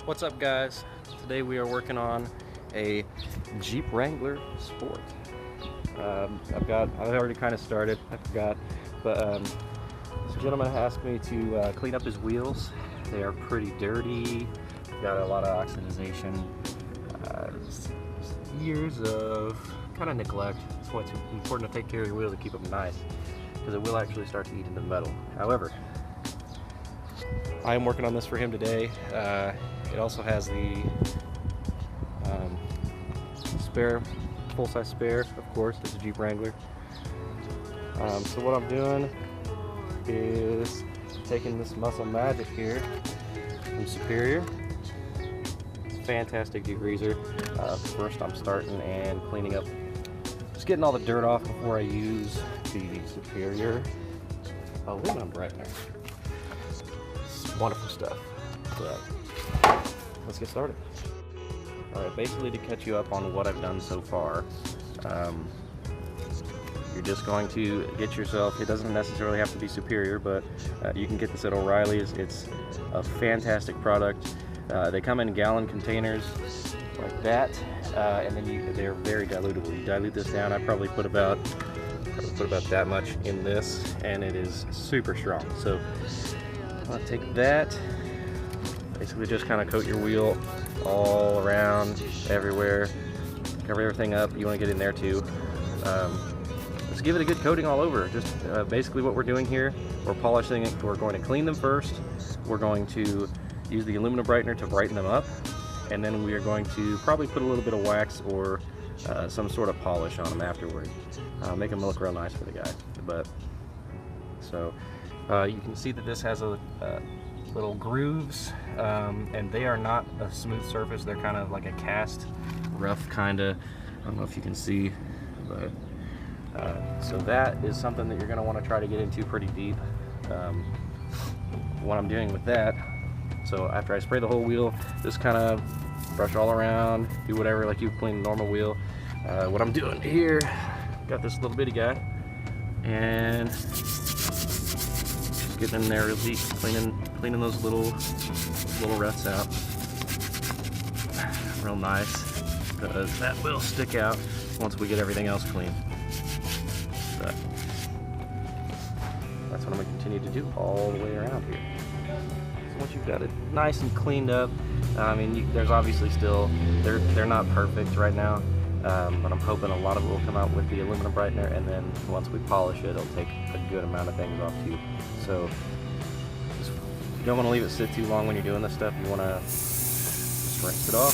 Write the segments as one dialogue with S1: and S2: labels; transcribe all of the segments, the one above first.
S1: What's up, guys? Today we are working on a Jeep Wrangler Sport. I've already kind of started, I forgot, but this gentleman asked me to clean up his wheels. They are pretty dirty, got a lot of oxidization, years of kind of neglect. That's why it's important to take care of your wheels and keep them nice, because it will actually start to eat into the metal. However, I am working on this for him today. It also has the spare, full-size spare, of course. It's a Jeep Wrangler. So what I'm doing is taking this Muscle Magic here from Superior. It's a fantastic degreaser. First I'm starting and cleaning up, just getting all the dirt off before I use the Superior aluminum brightener. It's wonderful stuff. But let's get started. Alright, basically to catch you up on what I've done so far, you're just going to get yourself, it doesn't necessarily have to be Superior, but you can get this at O'Reilly's. It's a fantastic product. They come in gallon containers like that, and then they're very dilutable. You dilute this down. I probably put about that much in this, and it is super strong. So I'll take that, basically just kind of coat your wheel all around, everywhere, cover everything up. You want to get in there too. Let's give it a good coating all over. Just basically what we're doing here, we're polishing it. We're going to clean them first. We're going to use the aluminum brightener to brighten them up, and then we are going to probably put a little bit of wax or some sort of polish on them afterward. Make them look real nice for the guy. But so you can see that this has a little grooves, and they are not a smooth surface. They're kind of like a cast, rough kind of. I don't know if you can see, but so that is something that you're going to want to try to get into pretty deep. What I'm doing with that, so after I spray the whole wheel, just kind of brush all around, do whatever like you clean a normal wheel. What I'm doing here, got this little bitty guy, and just getting in there real deep, cleaning those little ruts out real nice, because that will stick out once we get everything else clean. But that's what I'm going to continue to do all the way around here. So once you've got it nice and cleaned up, I mean, there's obviously still, they're not perfect right now, but I'm hoping a lot of it will come out with the aluminum brightener, and then once we polish it, it'll take a good amount of things off too. So you don't want to leave it sit too long when you're doing this stuff. You want to just rinse it off.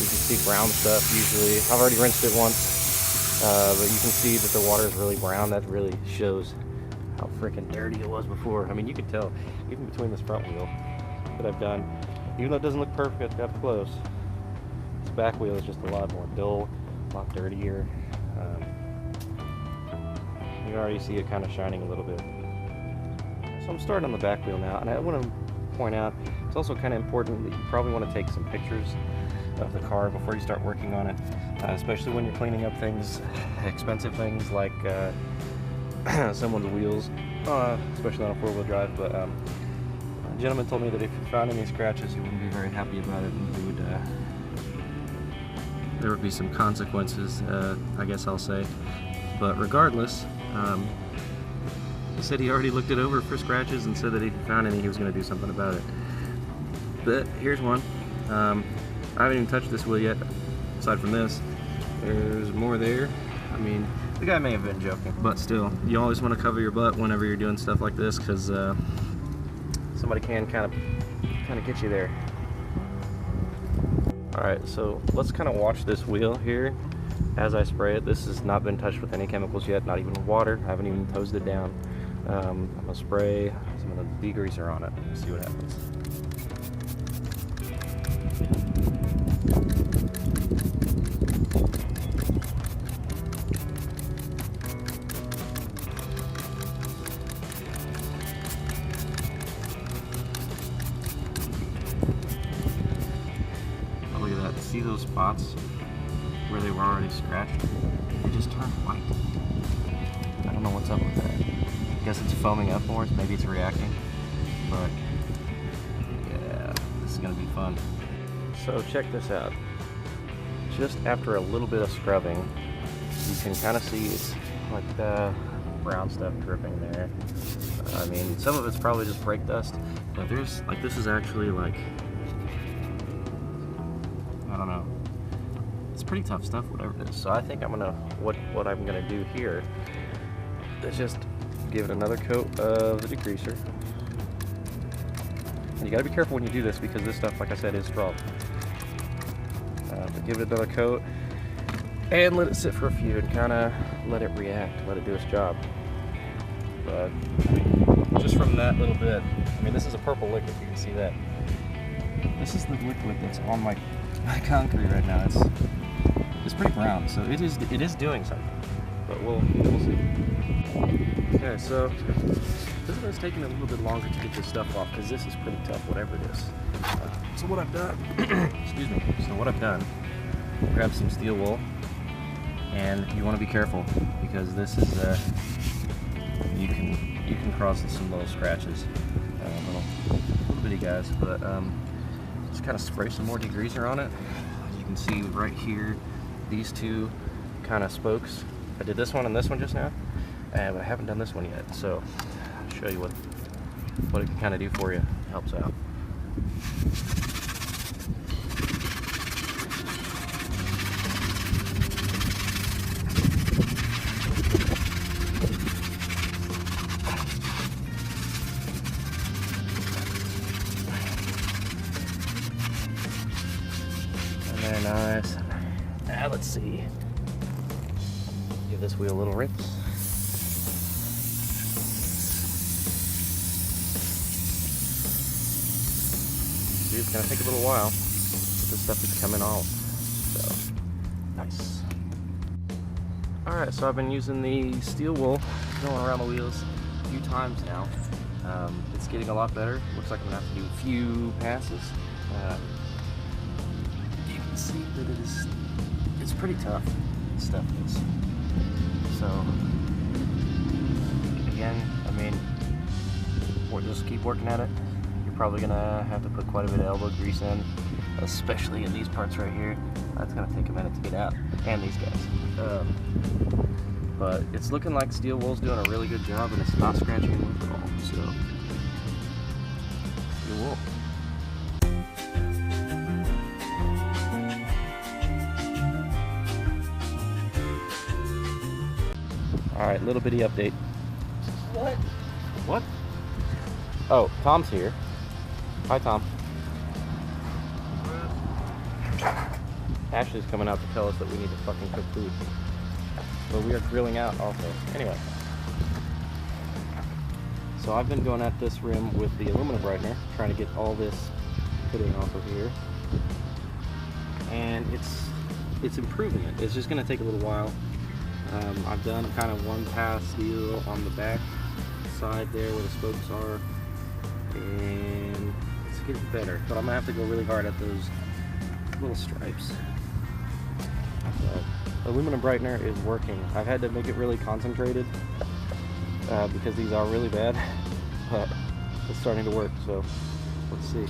S1: You can see brown stuff usually. I've already rinsed it once, but you can see that the water is really brown. That really shows how freaking dirty it was before. I mean, you could tell even between this front wheel that I've done, even though it doesn't look perfect up close, this back wheel is just a lot more dull, a lot dirtier. You can already see it kind of shining a little bit. So I'm starting on the back wheel now, and I want to point out, it's also kind of important that you probably want to take some pictures of the car before you start working on it, especially when you're cleaning up things, expensive things like someone's wheels, especially on a four-wheel drive. But a gentleman told me that if you found any scratches, he wouldn't be very happy about it, and there would be some consequences, I guess I'll say. But regardless, he said he already looked it over for scratches and said that if he found any, he was going to do something about it. But here's one. I haven't even touched this wheel yet, aside from this. There's more there. I mean, the guy may have been joking, but still, you always want to cover your butt whenever you're doing stuff like this, because somebody can kind of get you there. Alright, so let's kind of watch this wheel here as I spray it. This has not been touched with any chemicals yet, not even water. I haven't even hosed it down. I'm going to spray some of the degreaser on it and see what happens. Oh, look at that. See those spots where they were already scratched? They just turned white. I don't know what's up with that. I guess it's foaming up more, maybe it's reacting. but yeah, this is gonna be fun. So check this out. Just after a little bit of scrubbing, you can kind of see it's like the brown stuff dripping there. I mean, some of it's probably just brake dust, but there's like, this is actually like, I don't know. It's pretty tough stuff, whatever it is. So I think I'm gonna, what I'm gonna do here is just give it another coat of the degreaser. And you gotta be careful when you do this because this stuff, like I said, is strong. But give it another coat and let it sit for a few and kind of let it react, let it do its job. But just from that little bit, I mean, this is a purple liquid, you can see that. This is the liquid that's on my concrete right now. It's pretty brown, so it is doing something. But we'll see. Okay, so this one's taking a little bit longer to get this stuff off because this is pretty tough, whatever it is. So what I've done, excuse me. So what I've done, grab some steel wool, and you want to be careful because this is you can cause some little scratches, little bitty guys. But just kind of spray some more degreaser on it. You can see right here these two kind of spokes. I did this one and this one just now, but I haven't done this one yet. So I'll show you what it can kind of do for you. It helps out. Very nice. Now let's see. Give this wheel a little rinse. See, it's gonna take a little while, but this stuff is coming off. So nice. Alright, so I've been using the steel wool going around the wheels a few times now. It's getting a lot better. Looks like I'm gonna have to do a few passes. See that it's pretty tough, this stuff is. So again, I mean, we'll just keep working at it. You're probably gonna have to put quite a bit of elbow grease in, especially in these parts right here. That's gonna take a minute to get out, and these guys. But it's looking like steel wool's doing a really good job, and it's not scratching and moving at all. So steel wool. Alright, little bitty update.
S2: What?
S1: What? Oh, Tom's here. Hi, Tom. Ashley's coming out to tell us that we need to fucking cook food. But we are grilling out also. Anyway. So I've been going at this rim with the aluminum brightener, trying to get all this fitting off of here. And it's improving it. It's just going to take a little while. I've done kind of one pass steel on the back side there where the spokes are, and it's getting better, but I'm gonna have to go really hard at those little stripes. So, aluminum brightener is working. I've had to make it really concentrated because these are really bad, but it's starting to work, so let's see.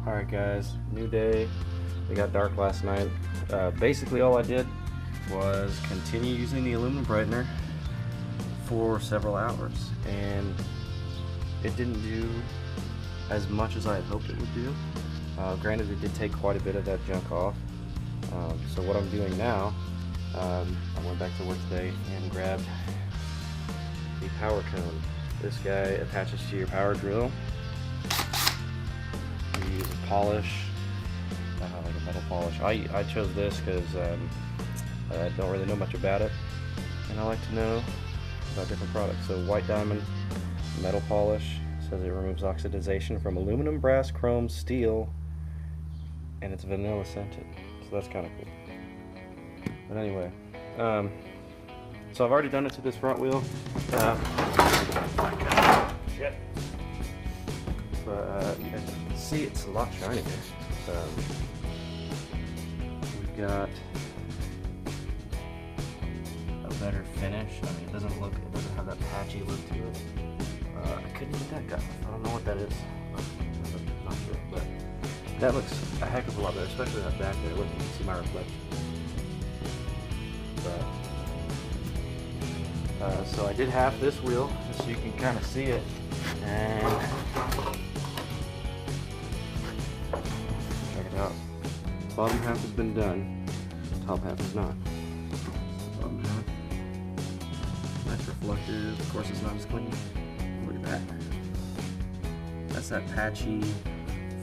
S1: Alright guys, new day. It got dark last night. Basically all I did was continue using the aluminum brightener for several hours, and it didn't do as much as I had hoped it would do. Granted, it did take quite a bit of that junk off. So what I'm doing now, I went back to work today and grabbed the PowerCone. This guy attaches to your power drill. You use a polish, like a metal polish. I chose this because I don't really know much about it, and I like to know about different products. So white diamond metal polish, says it removes oxidization from aluminum, brass, chrome, steel, and it's vanilla scented, so that's kind of cool. But anyway, so I've already done it to this front wheel. Shit. But as you can see, it's a lot shinier. We've got better finish. I mean, it doesn't have that patchy look to it. I couldn't eat that guy. I don't know what that is. I'm not sure, but that looks a heck of a lot better, especially that back there. Look, you can see my reflection. But, so I did half this wheel, just so you can kind of see it. And check it out. Bottom half has been done. Top half is not. Bottom half. Nice reflectors. Of course, it's not as clean. Look at that. That's that patchy,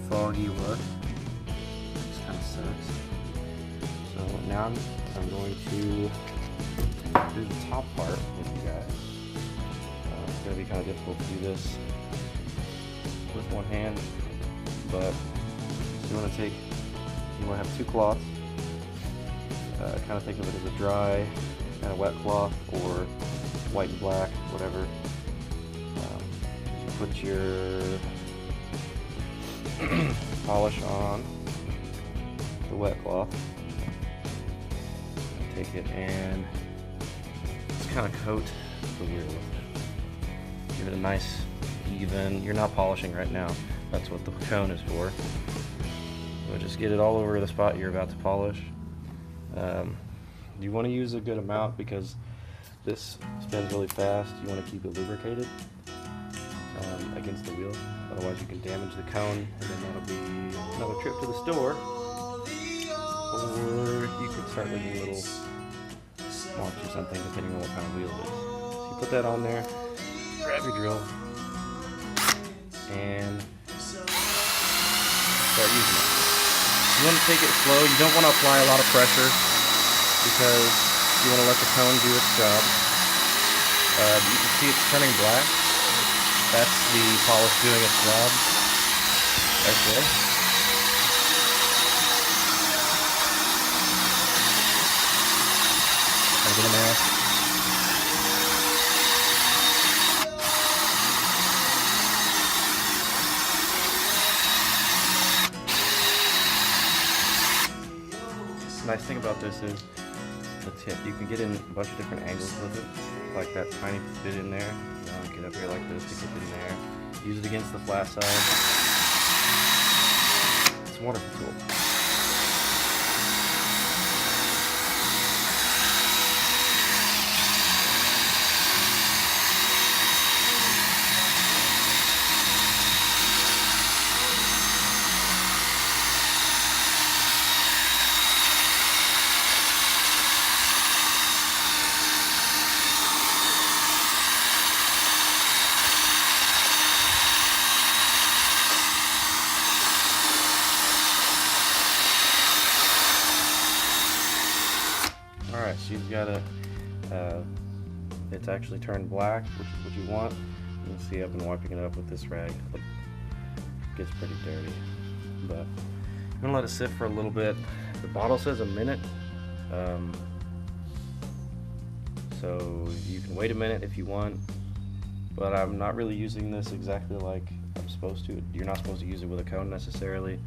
S1: foggy look. Just kind of sucks. So now I'm going to do the top part with you guys. It's going to be kind of difficult to do this with one hand, but you want to have two cloths. Kind of think of it as a dry and a wet cloth, or white and black, whatever. Put your polish on the wet cloth. Take it and just kind of coat the wheel with it. Give it a nice even. You're not polishing right now. That's what the cone is for. So just get it all over the spot you're about to polish. You want to use a good amount because this spins really fast. You want to keep it lubricated against the wheel. Otherwise you can damage the cone, and then that'll be another trip to the store. Or you could start looking a little marks or something, depending on what kind of wheel it is. So you put that on there, grab your drill, and start using it. You want to take it slow. You don't want to apply a lot of pressure because you want to let the cone do its job. You can see it's turning black. That's the polish doing its job. Right there. A little mask. Nice thing about this is the tip. You can get in a bunch of different angles with it, like that tiny bit in there. Get up here like this to get in there. Use it against the flat side. It's a wonderful tool. Alright, so you've got it's actually turned black, which is what you want. You can see I've been wiping it up with this rag. It gets pretty dirty. But I'm going to let it sit for a little bit. The bottle says a minute. So you can wait a minute if you want. But I'm not really using this exactly like I'm supposed to. You're not supposed to use it with a cone necessarily.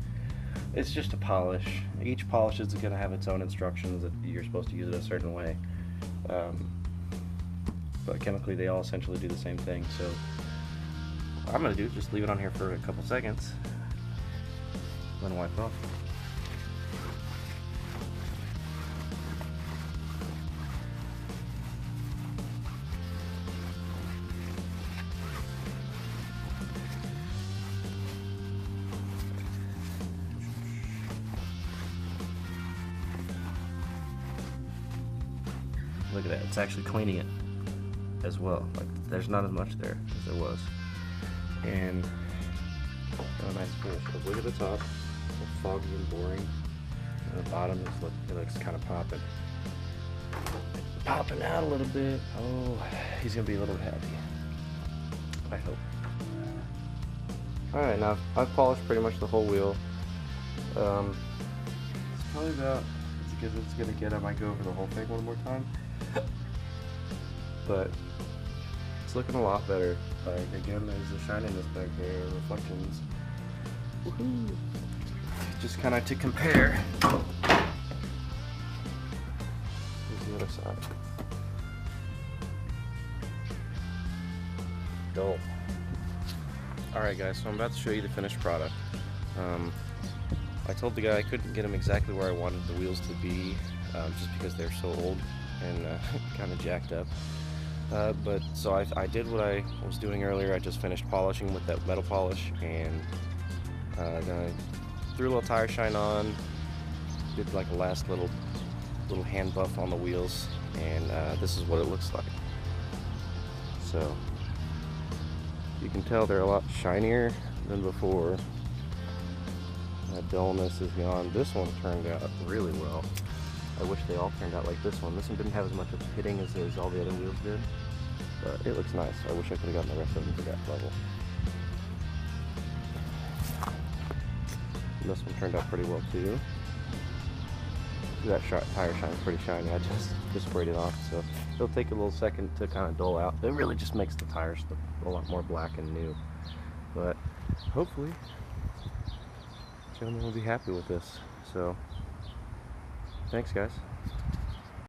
S1: It's just a polish. Each polish is going to have its own instructions that you're supposed to use it a certain way. But chemically they all essentially do the same thing. So what I'm going to do is just leave it on here for a couple seconds, then wipe it off. Look at that, it's actually cleaning it as well. Like, there's not as much there as there was. And got a nice finish. But look at the top, it's foggy and boring. And the bottom it looks kind of popping. Popping out a little bit. Oh, he's gonna be a little happy, I hope. Alright, now I've polished pretty much the whole wheel. It's probably about as good as it's gonna get. I might go over the whole thing one more time. But it's looking a lot better. Like, again, there's the shininess back there, reflections. Woohoo! Just kind of to compare. Here's the other side. Dull. Alright guys, so I'm about to show you the finished product. I told the guy I couldn't get them exactly where I wanted the wheels to be, just because they're so old and kind of jacked up. But so I did what I was doing earlier. I just finished polishing with that metal polish, and then I threw a little tire shine on, did like a last little hand buff on the wheels, and this is what it looks like. So you can tell they're a lot shinier than before. That dullness is gone. This one turned out really well. I wish they all turned out like this one. This one didn't have as much of hitting as all the other wheels did, but it looks nice. I wish I could have gotten the rest of them to that level. And this one turned out pretty well too. That tire shine is pretty shiny. I just sprayed it off, so it'll take a little second to kind of dull out. It really just makes the tires look a lot more black and new. But hopefully, gentlemen will be happy with this. So, thanks guys.